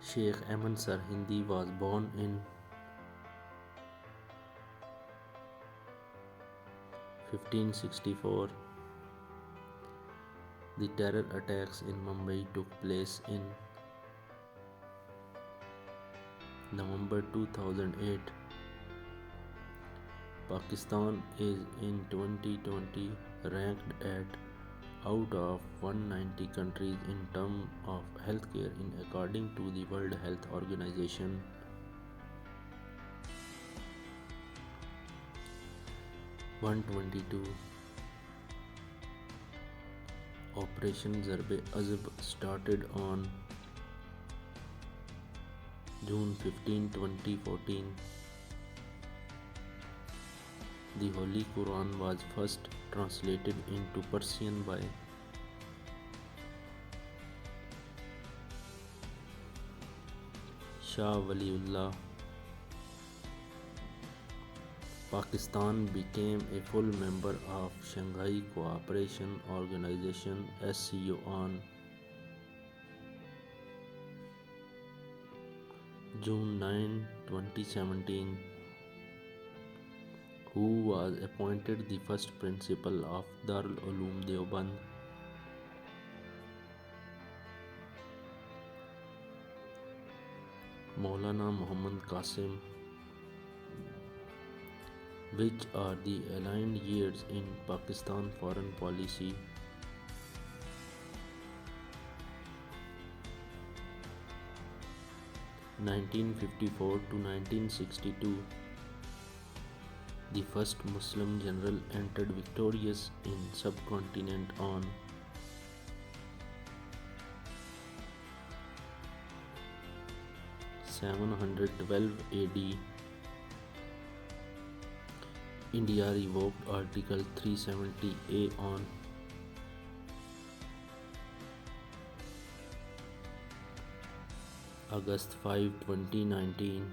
Sheikh Ahmad Sarhindi was born in 1564. The terror attacks in Mumbai took place in November 2008. Pakistan is in 2020 ranked at out of 190 countries in terms of healthcare according to the World Health Organization. 122. Operation Zarb-e-Azb started on June 15, 2014. The Holy Quran was first translated into Persian by Shah Waliullah. Pakistan became a full member of Shanghai Cooperation Organization (SCO) on June 9, 2017. Who was appointed the first principal of Darul Uloom Deoband? Maulana Muhammad Qasim. Which are the aligned years in Pakistan foreign policy? (1954 to 1962). The first Muslim general entered victorious in subcontinent on 712 AD. India revoked Article 370A on August 5, 2019.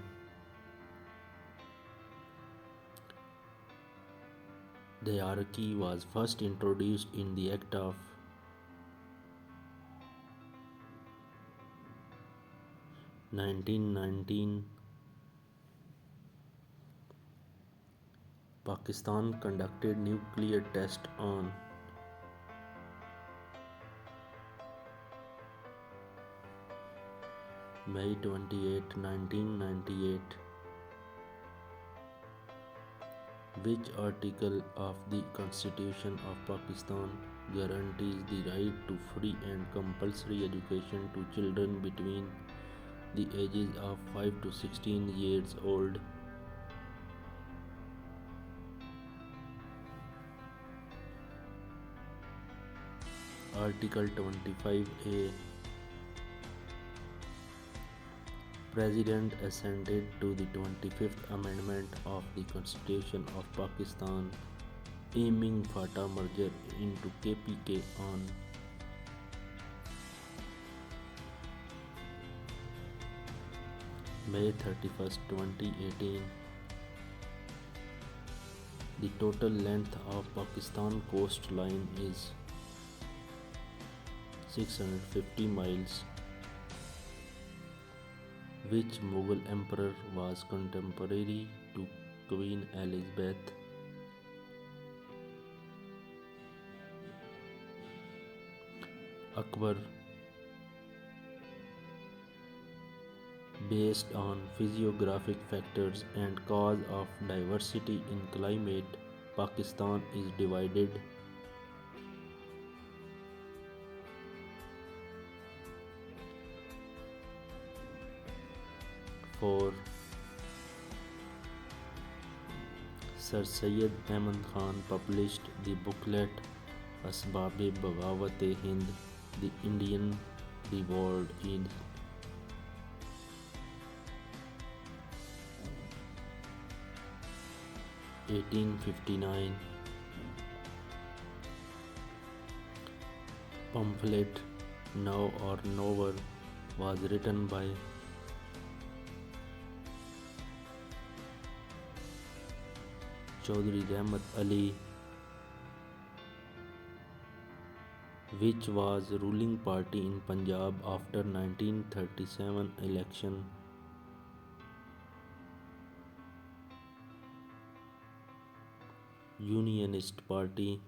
Diarchy was first introduced in the Act of 1919. Pakistan conducted nuclear test on May 28, 1998. Which article of the Constitution of Pakistan guarantees the right to free and compulsory education to children between the ages of 5 to 16 years old? Article 25A. President assented to the 25th Amendment of the Constitution of Pakistan, aiming FATA merger into KPK on May 31st, 2018. The total length of Pakistan coastline is 650 miles. Which Mughal emperor was contemporary to Queen Elizabeth? Akbar. Based on physiographic factors and cause of diversity in climate, Pakistan is divided. For Sir Syed Ahmad Khan published the booklet Asbab-e-Baghawat-e-Hind, the Indian Revolt in 1859. Pamphlet Now or Never was written by Chaudhry Rahmat Ali. which was ruling party in Punjab after 1937 election. Unionist Party